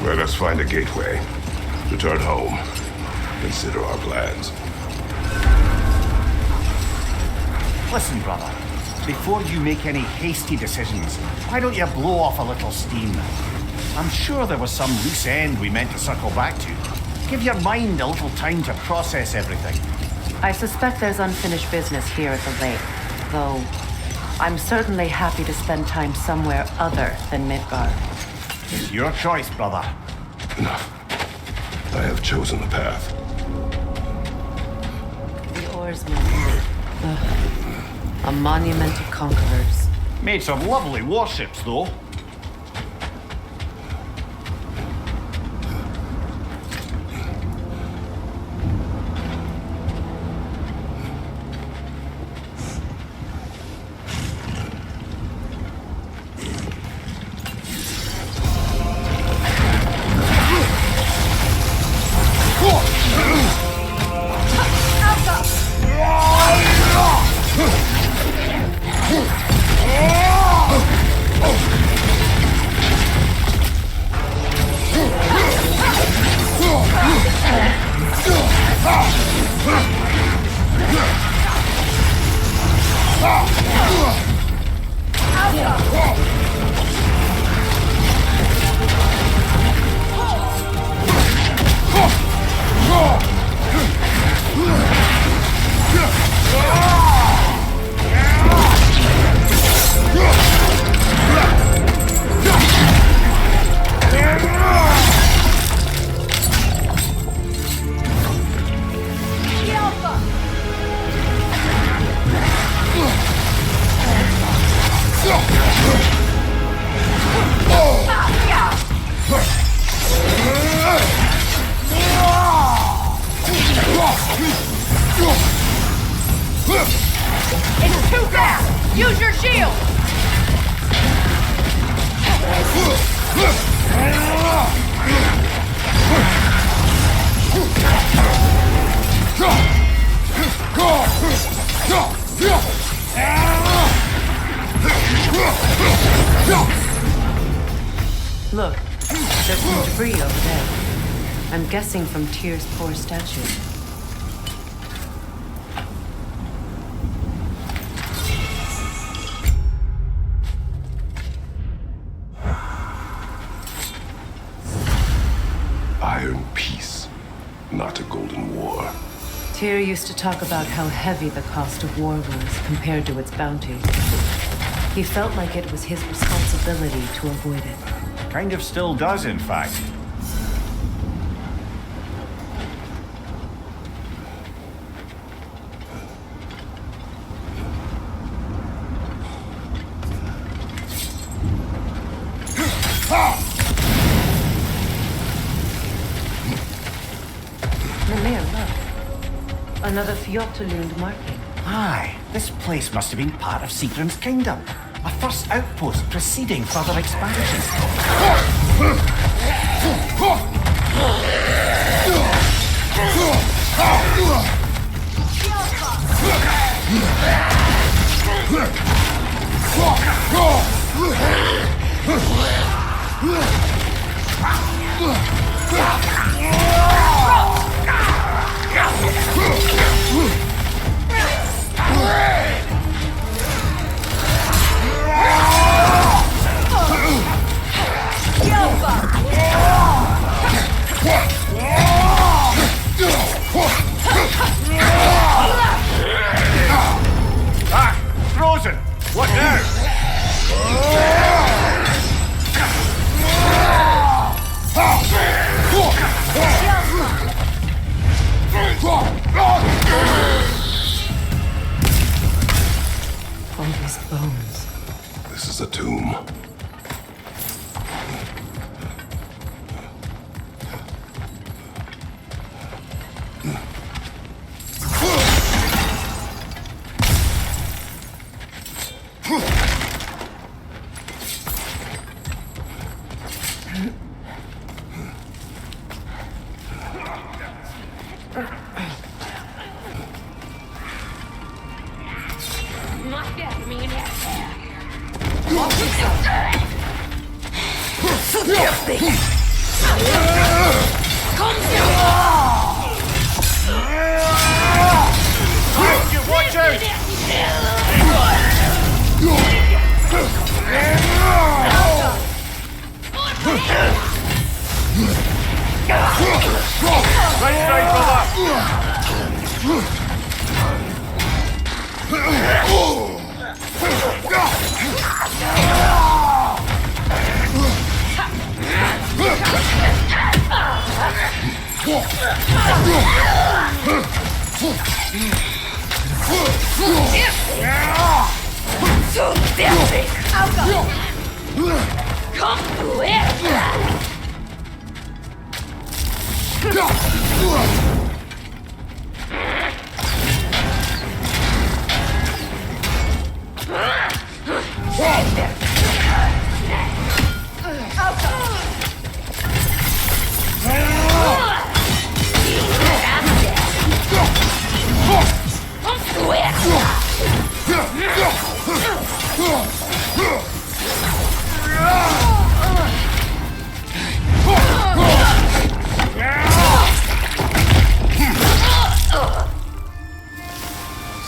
Let us find a gateway. Return home. Consider our plans. Listen, brother. Before you make any hasty decisions, why don't you blow off a little steam? I'm sure there was some loose end we meant to circle back to. Give your mind a little time to process everything. I suspect there's unfinished business here at the lake, though I'm certainly happy to spend time somewhere other than Midgard. It's your choice, brother. Enough. I have chosen the path. The Oarsmen. A monument of conquerors. Made some lovely warships, though. It's too fast! Use your shield! Look, there's some debris over there. I'm guessing from Tyr's poor statue. Iron peace, not a golden war. Tyr used to talk about how heavy the cost of war was compared to its bounty. He felt like it was his responsibility to avoid it. Kind of still does, in fact. Mimir, look. Another Fjotalund marking. Aye, this place must have been part of Sigrun's kingdom. A first outpost preceding further expansion. Ah! Frozen! What now? All these bones. This is a tomb. Watch out! Right, brother!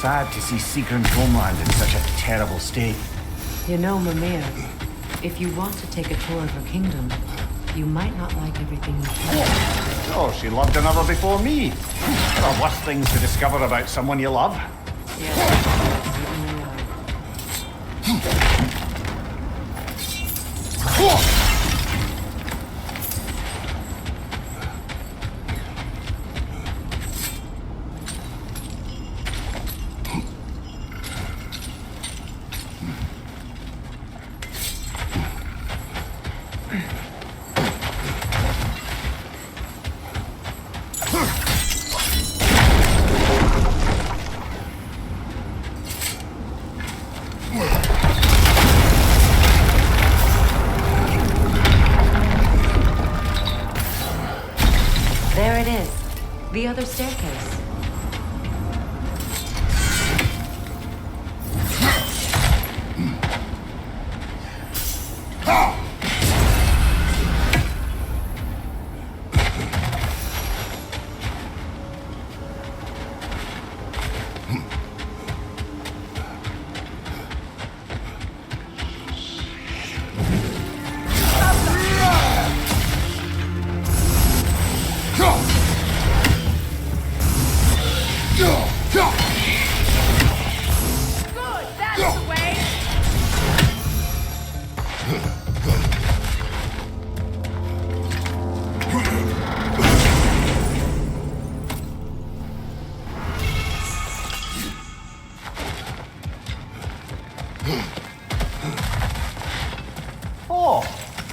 Sad to see Sigrun's homeland in such a terrible state. You know, Mimir, if you want to take a tour of her kingdom, you might not like everything you see. Oh, she loved another before me. There are worse things to discover about someone you love. Yeah. There it is. The other staircase.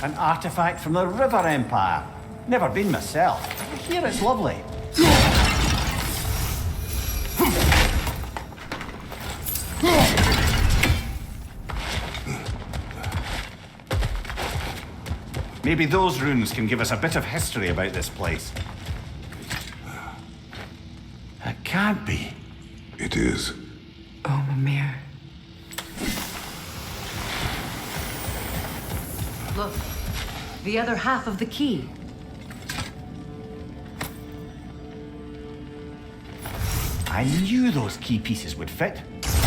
An artifact from the River Empire. Never been myself. I hear it's lovely. Maybe those runes can give us a bit of history about this place. It can't be. It is. Oh, Mimir. Look, the other half of the key. I knew those key pieces would fit.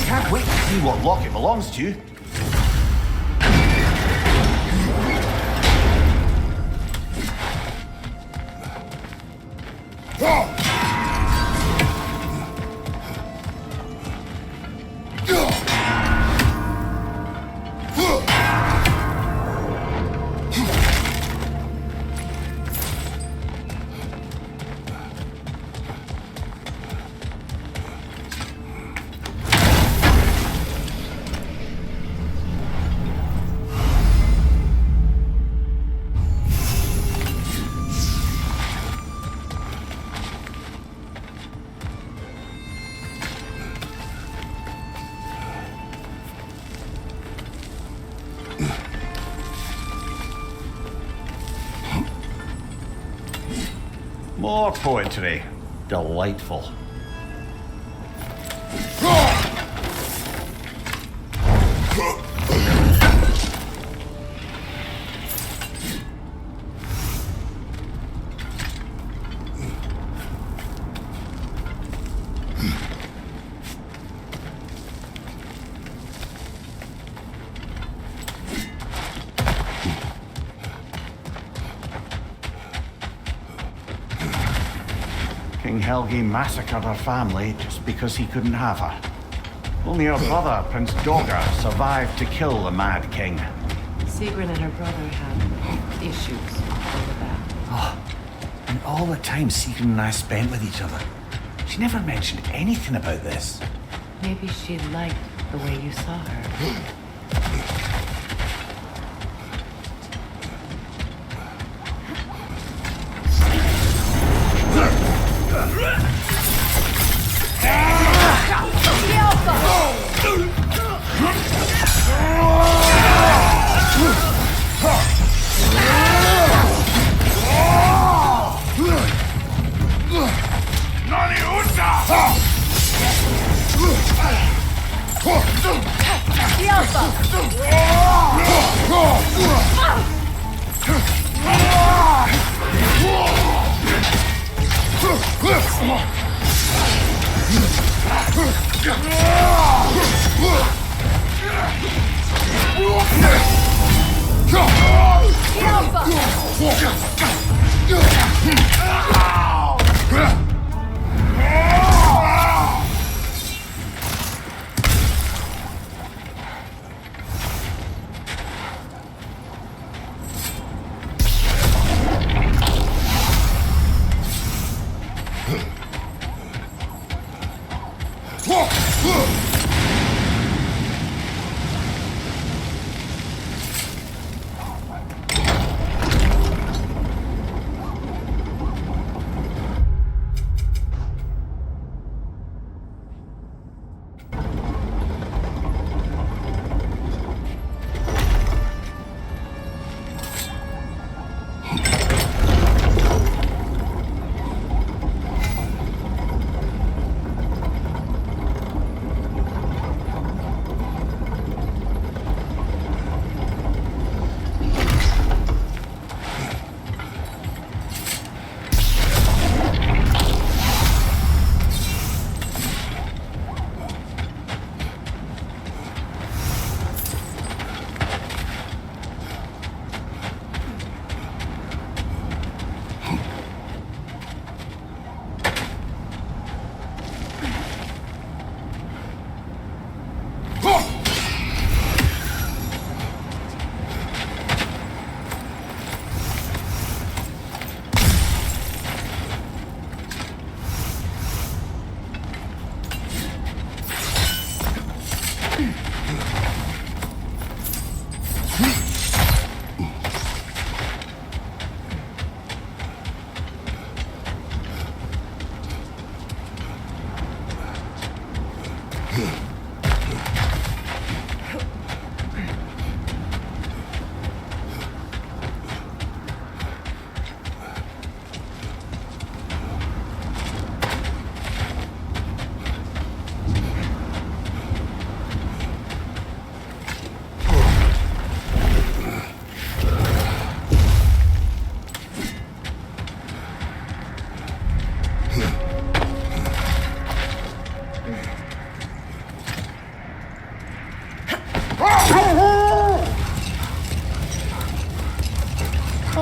Can't wait to see what lock it belongs to. More poetry. Delightful. King Helgi massacred her family just because he couldn't have her. Only her brother, Prince Dogger, survived to kill the Mad King. Sigrun and her brother have issues over that. And all the time Sigrun and I spent with each other, she never mentioned anything about this. Maybe she liked the way you saw her.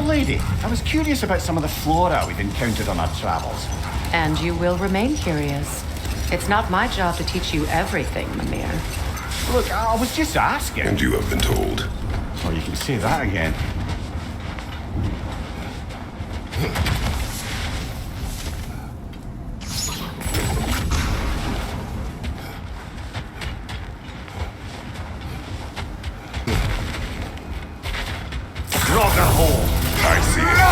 Lady, I was curious about some of the flora we've encountered on our travels. And you will remain curious. It's not my job to teach you everything, Mimir. Look, I was just asking. And you have been told. Oh, you can say that again. I see it.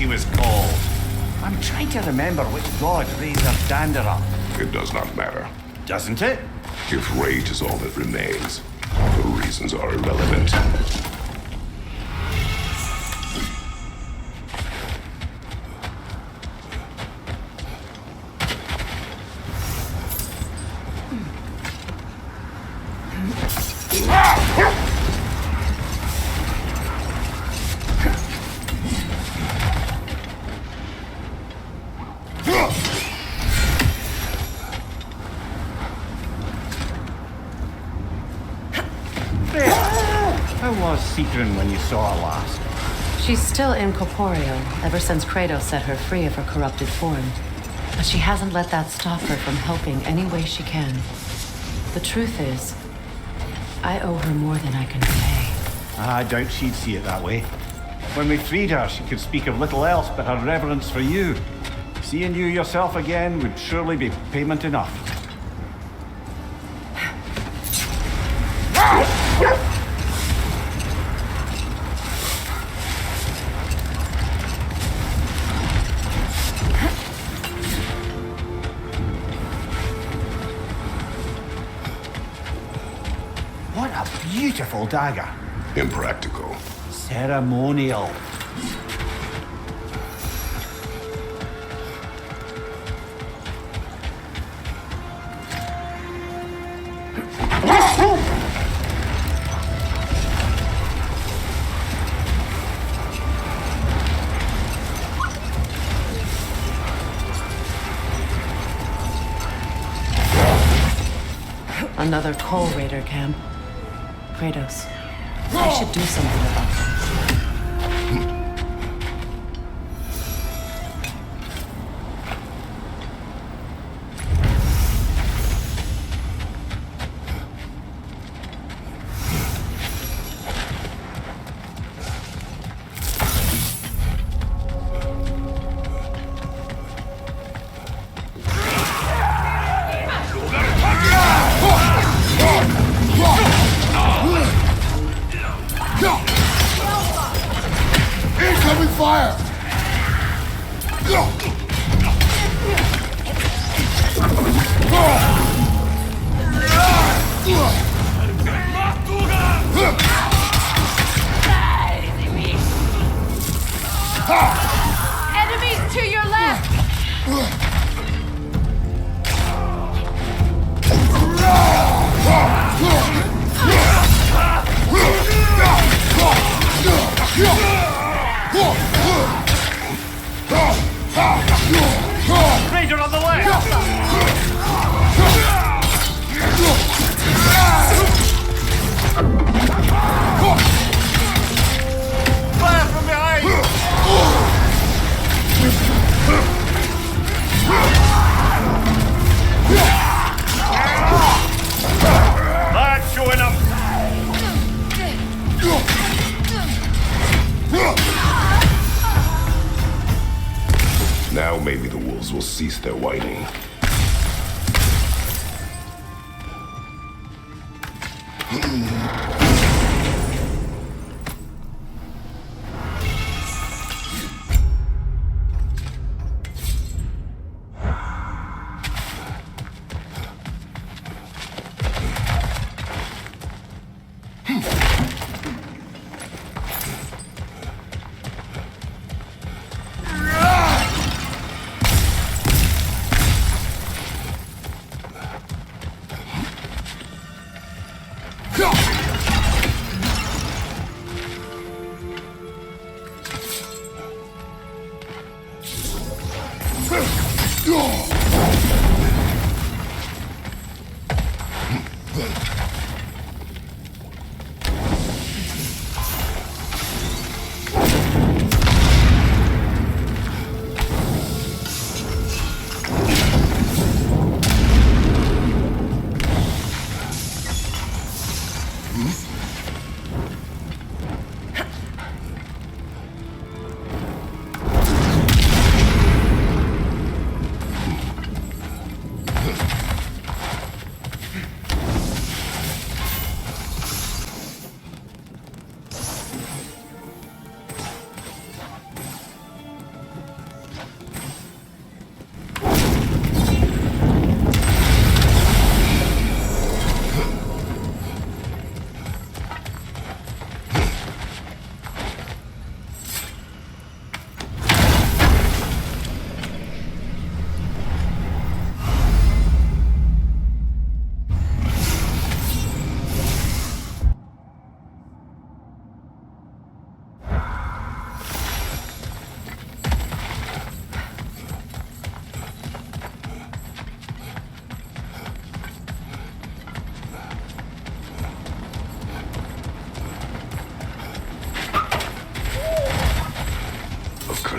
she was called. I'm trying to remember which god raised her dander up. It does not matter. Doesn't it? If rage is all that remains, the reasons are irrelevant. How was Sigrun when you saw her last? She's still incorporeal, ever since Kratos set her free of her corrupted form. But she hasn't let that stop her from helping any way she can. The truth is, I owe her more than I can pay. I doubt she'd see it that way. When we freed her, she could speak of little else but her reverence for you. Seeing you yourself again would surely be payment enough. What a beautiful dagger. Impractical. Ceremonial. Another Coal Raider camp. Kratos, I should do something about this. Fire! Enemies to your left! Raider on the left! Fire from behind! That's showing up! Now maybe the wolves will cease their whining.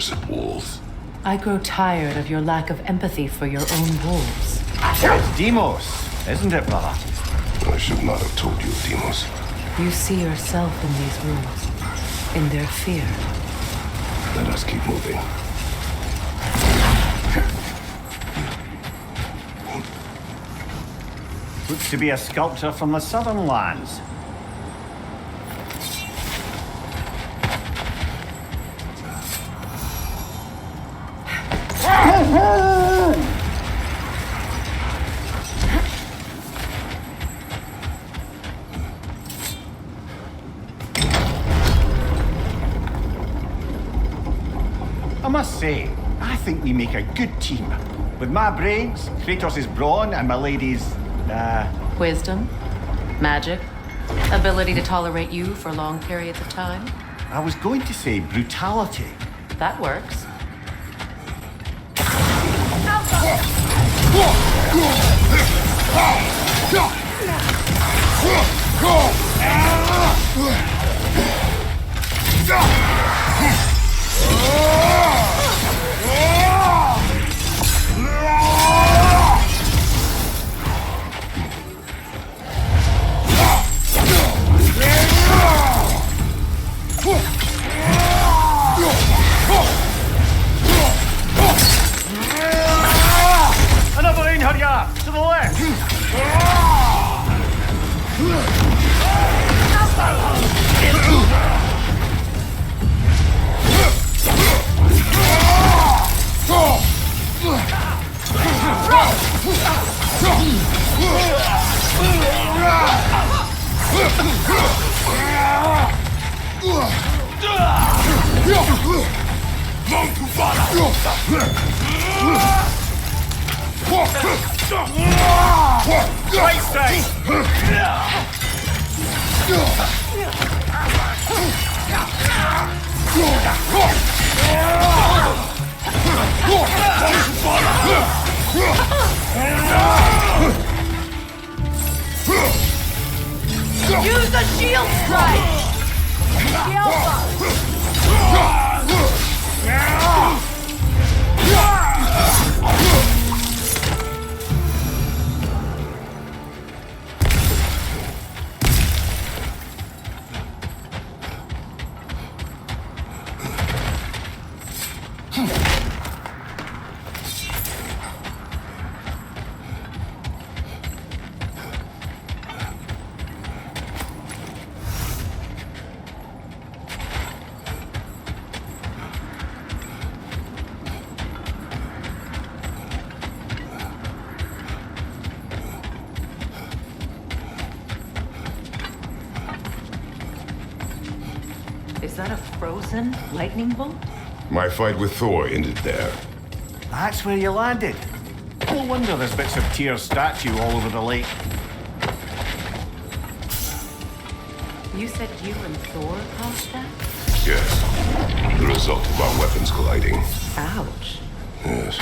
accursed wolves. I grow tired of your lack of empathy for your own wolves. It's Demos, isn't it, brother? I should not have told you, Demos. You see yourself in these wolves, in their fear. Let us keep moving. Looks to be a sculptor from the southern lands. I must say, I think we make a good team. With my brains, Kratos' brawn, and my lady's, Wisdom, magic, ability to tolerate you for long periods of time. I was going to say brutality. That works. Another Einherjar! To the left! Right strike! Use the shield strike! The Alpha! Is that a frozen lightning bolt? My fight with Thor ended there. That's where you landed. No wonder there's bits of Tyr's statue all over the lake. You said you and Thor caused that? Yes. The result of our weapons colliding. Ouch. Yes.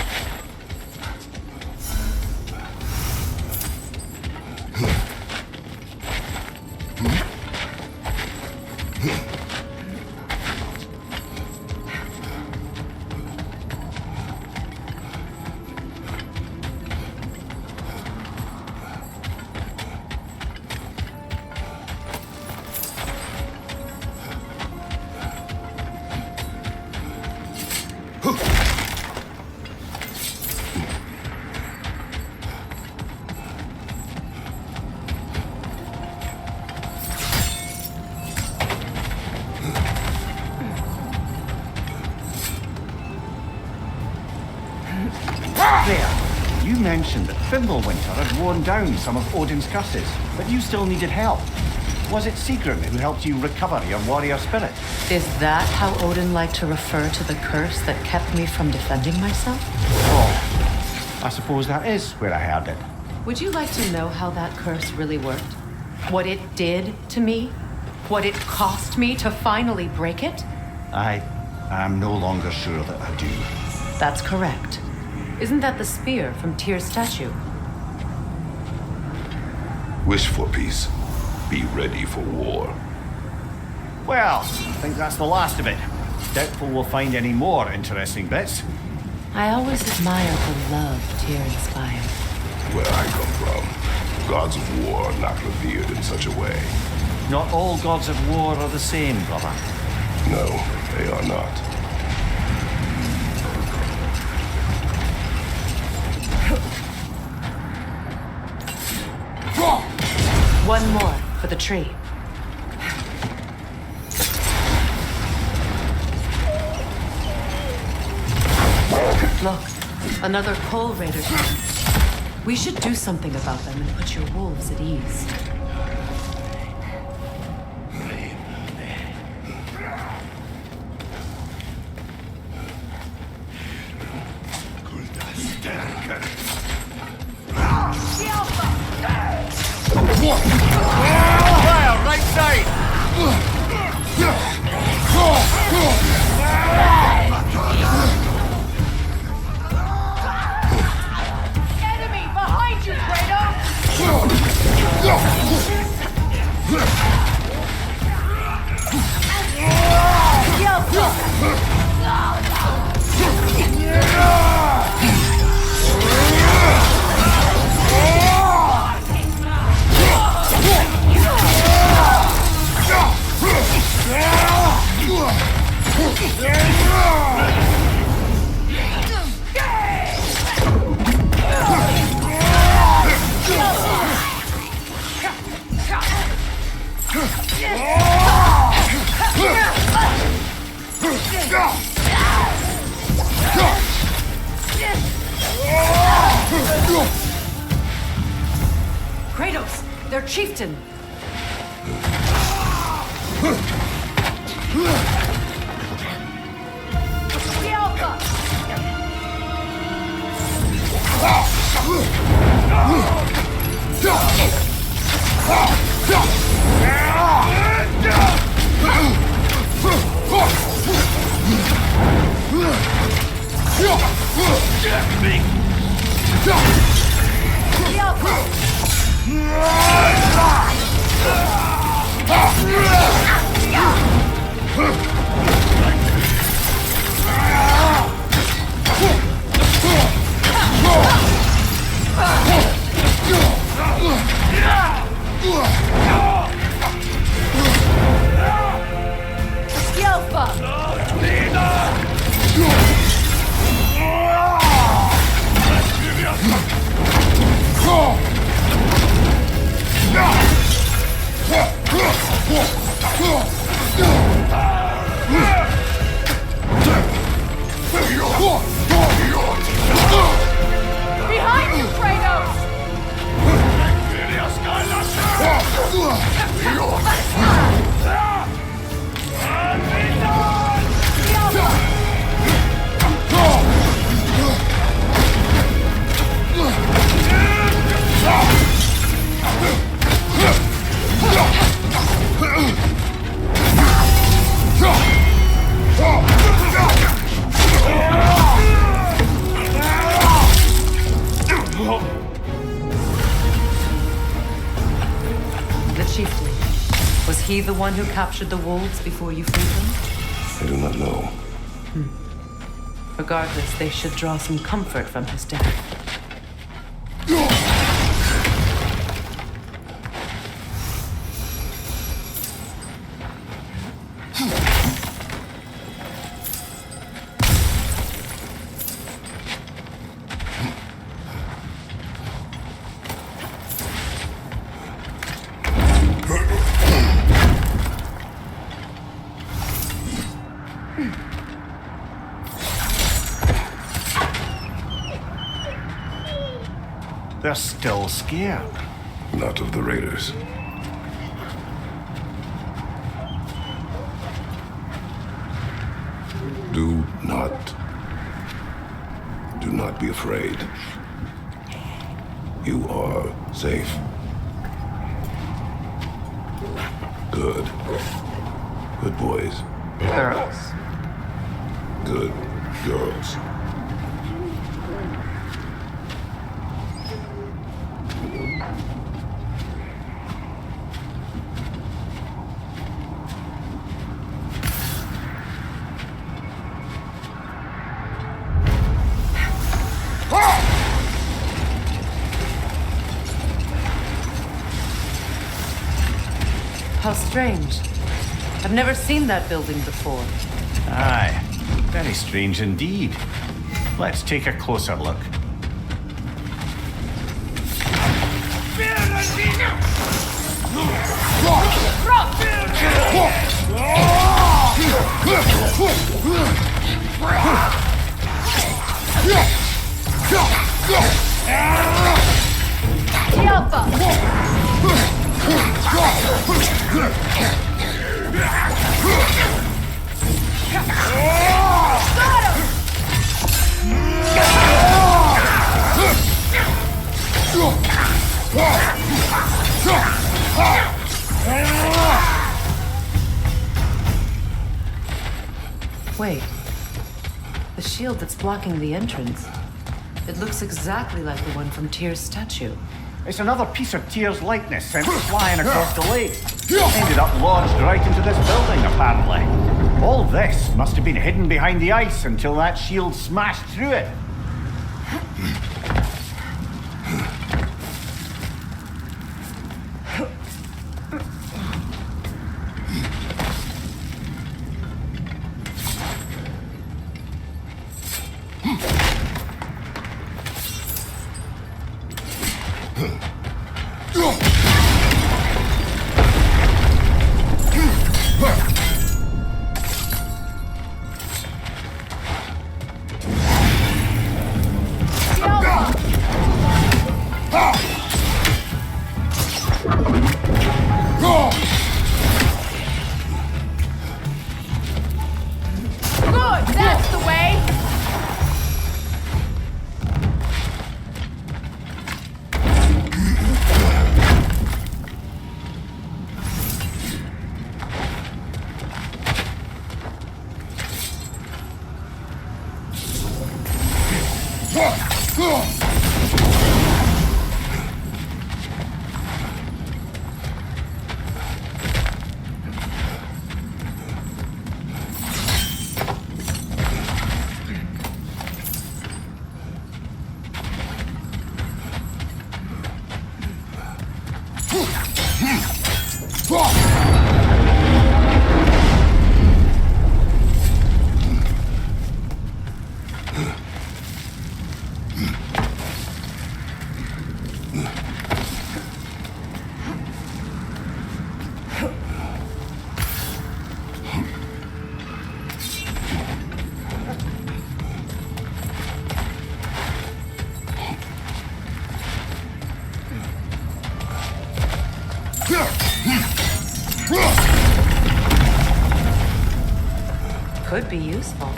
There, you mentioned that Fimbulwinter had worn down some of Odin's curses, but you still needed help. Was it Sigrun who helped you recover your warrior spirit? Is that how Odin liked to refer to the curse that kept me from defending myself? Oh, I suppose that is where I heard it. Would you like to know how that curse really worked? What it did to me? What it cost me to finally break it? I am no longer sure that I do. That's correct. Isn't that the spear from Tyr's statue? Wish for peace. Be ready for war. Well, I think that's the last of it. Doubtful we'll find any more interesting bits. I always admire the love Tyr inspired. Where I come from, gods of war are not revered in such a way. Not all gods of war are the same, brother. No, they are not. One more for the tree. Look, another Coal Raider. We should do something about them and put your wolves at ease. Fire, right side! Enemy behind you, Kratos, their chieftain. Behind you, Kratos! The chieftain. Was he the one who captured the wolves before you freed them? I do not know. Regardless, they should draw some comfort from his death. They're still scared. Not of the raiders. Do not be afraid. You are safe. Good. Good boys. Girls. Good girls. Strange. I've never seen that building before. Aye, very strange indeed. Let's take a closer look. Wait. The shield that's blocking the entrance. It looks exactly like the one from Tyr's statue. It's another piece of Tyr's likeness sent flying across the lake. Ended up lodged right into this building, apparently. All this must have been hidden behind the ice until that shield smashed through it. Could be useful.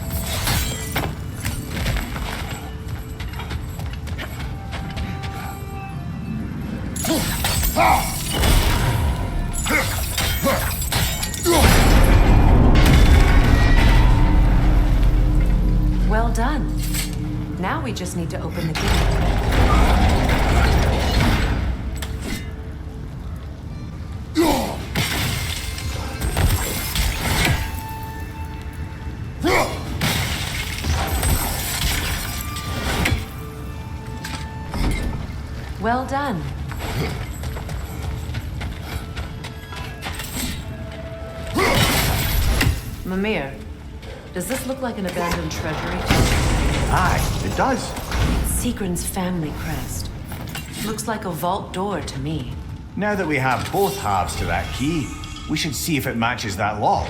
Well done. Now we just need to open the gate. Well done. Mimir, does this look like an abandoned treasury? Aye, it does. Sigrun's family crest. Looks like a vault door to me. Now that we have both halves to that key, we should see if it matches that lock.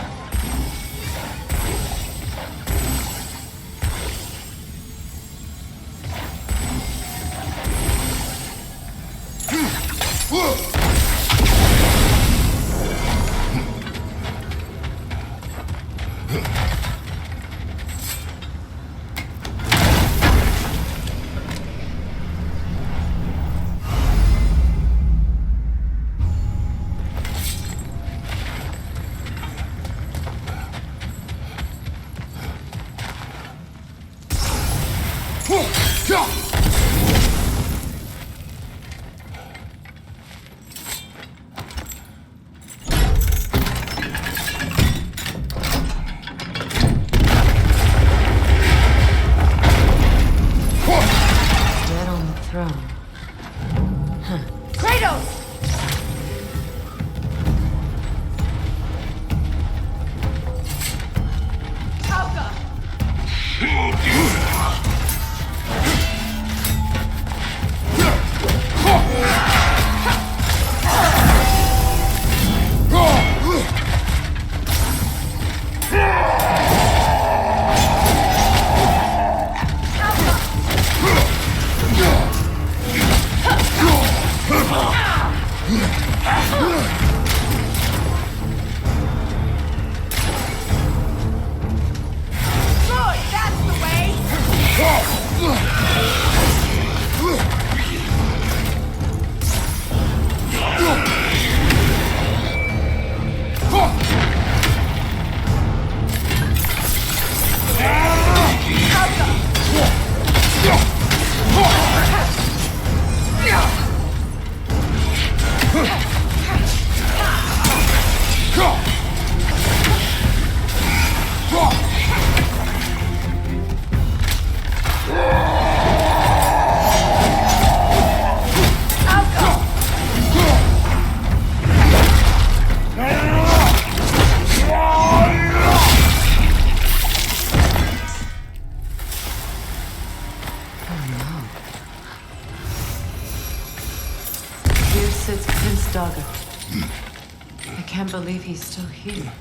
believe he's still here.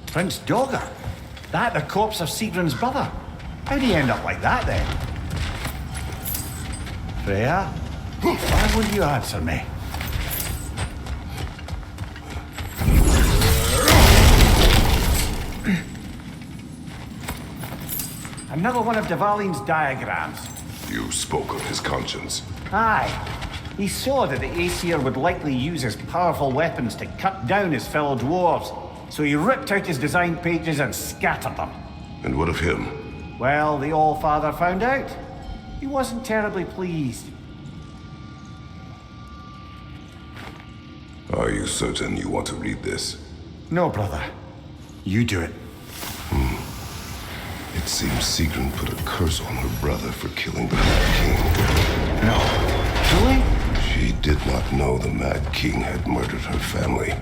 Prince Dogger? That the corpse of Sigrun's brother? How'd he end up like that then? Freya? Why won't you answer me? Another one of Dvaline's diagrams. You spoke of his conscience. Aye. He saw that the Aesir would likely use his powerful weapons to cut down his fellow dwarves, so he ripped out his design pages and scattered them. And what of him? Well, the All-Father found out. He wasn't terribly pleased. Are you certain you want to read this? No, brother. You do it. It seems Sigrun put a curse on her brother for killing the Mad King. No. Truly? She did not know the Mad King had murdered her family.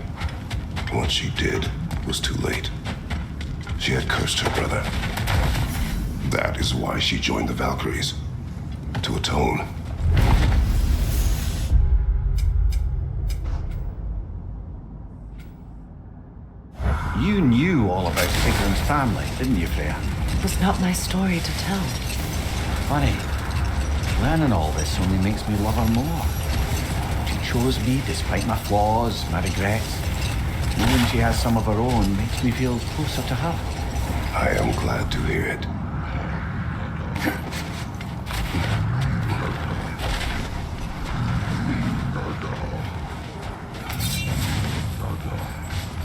What she did was too late. She had cursed her brother. That is why she joined the Valkyries. To atone. You knew all about Sigrun's family, didn't you, Freya? It was not my story to tell. Funny. Learning all this only makes me love her more. She chose me despite my flaws, my regrets. Knowing she has some of her own makes me feel closer to her. I am glad to hear it.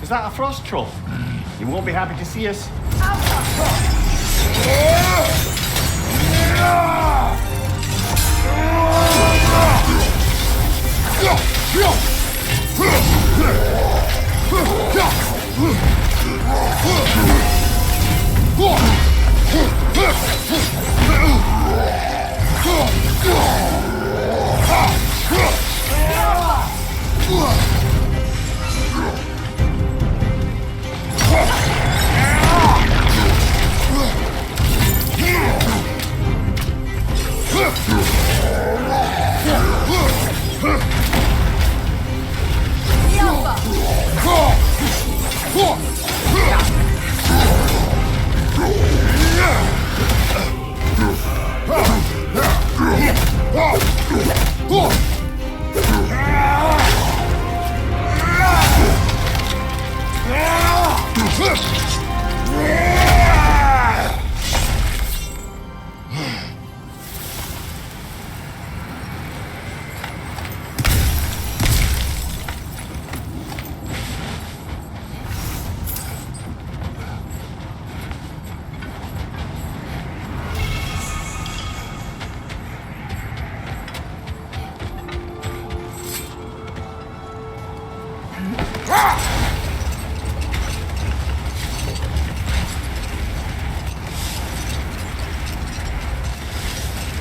Is that a frost troll? You won't be happy to see us.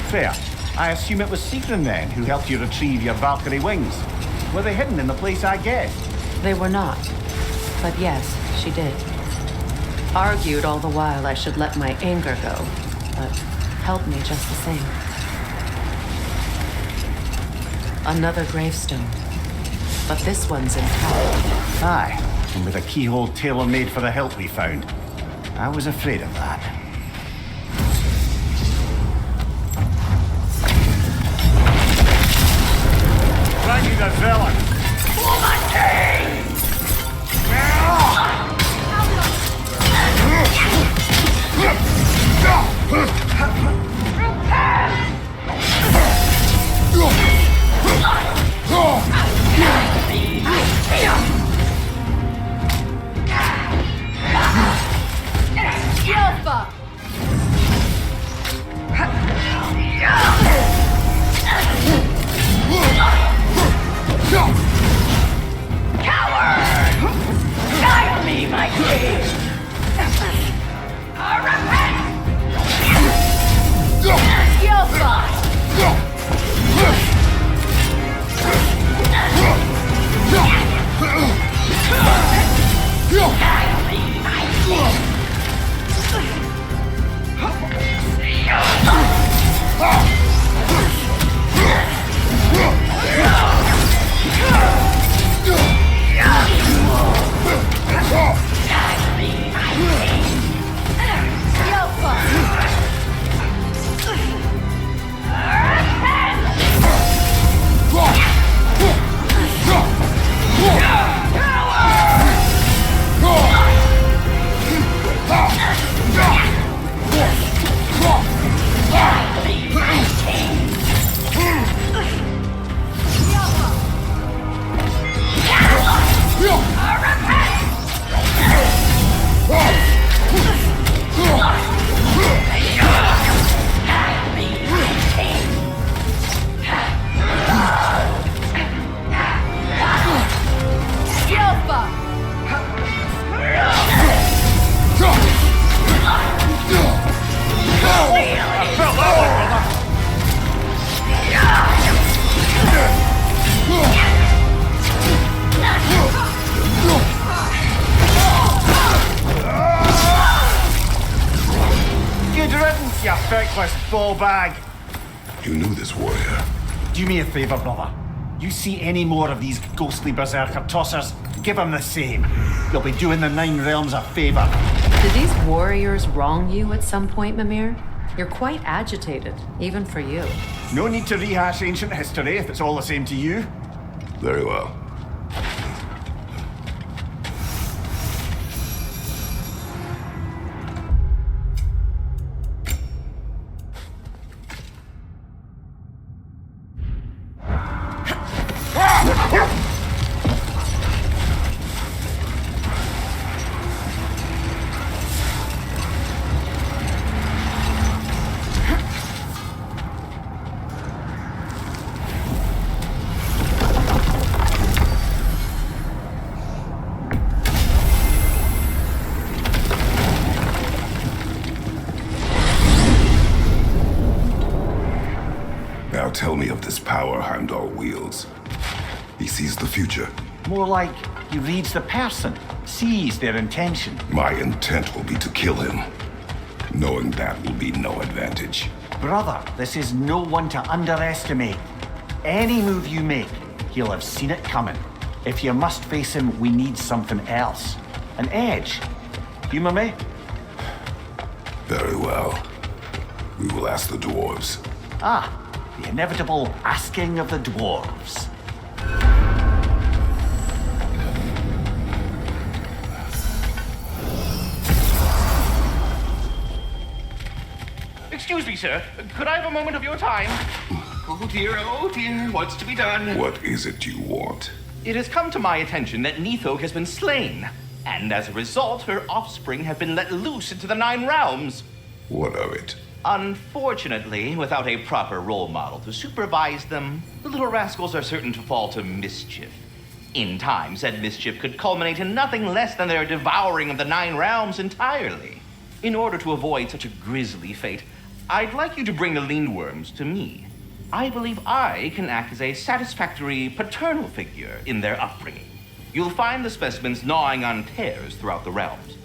Freya, I assume it was Sigrun then who helped you retrieve your Valkyrie wings. Were they hidden in the place I guessed? They were not. But yes, she did. Argued all the while I should let my anger go, but helped me just the same. Another gravestone. But this one's intact. Aye, and with a keyhole tailor-made for the hilt we found. I was afraid of that. Yggdrasil! For my king! Alpha! feckless ball bag! You knew this warrior. Do me a favor, brother. You see any more of these ghostly Berserker tossers, give them the same. You'll be doing the Nine Realms a favor. Did these warriors wrong you at some point, Mimir? You're quite agitated, even for you. No need to rehash ancient history if it's all the same to you. Very well. Now tell me of this power Heimdall wields. He sees the future. More like he reads the person, sees their intention. My intent will be to kill him. Knowing that will be no advantage. Brother, this is no one to underestimate. Any move you make, he'll have seen it coming. If you must face him, we need something else. An edge. Humor me? Very well. We will ask the dwarves. Ah, the inevitable asking of the dwarves. Excuse me, sir. Could I have a moment of your time? Oh dear, what's to be done? What is it you want? It has come to my attention that Nithog has been slain, and as a result, her offspring have been let loose into the Nine Realms. What of it? Unfortunately, without a proper role model to supervise them, the little rascals are certain to fall to mischief. In time, said mischief could culminate in nothing less than their devouring of the Nine Realms entirely. In order to avoid such a grisly fate, I'd like you to bring the Lindworms to me. I believe I can act as a satisfactory paternal figure in their upbringing. You'll find the specimens gnawing on tears throughout the realms.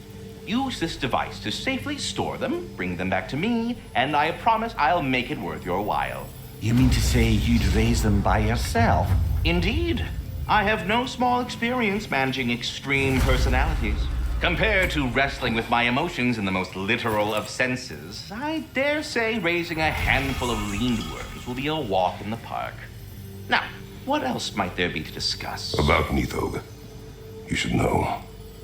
Use this device to safely store them, bring them back to me, and I promise I'll make it worth your while. You mean to say you'd raise them by yourself? Indeed. I have no small experience managing extreme personalities. Compared to wrestling with my emotions in the most literal of senses, I dare say raising a handful of Lindworms will be a walk in the park. Now, what else might there be to discuss? About Nithog. You should know.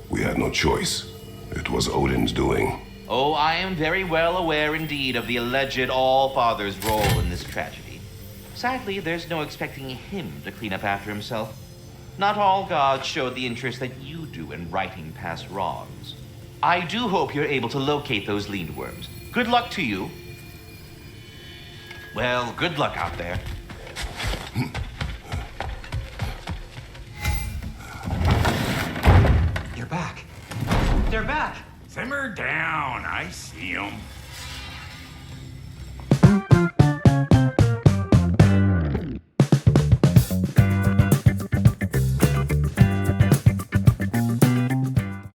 We had no choice. It was Odin's doing. Oh, I am very well aware indeed of the alleged All-Father's role in this tragedy. Sadly, there's no expecting him to clean up after himself. Not all gods showed the interest that you do in righting past wrongs. I do hope you're able to locate those Lindworms. Good luck to you. Well, good luck out there. You're back. They're back. Simmer down, I see 'em.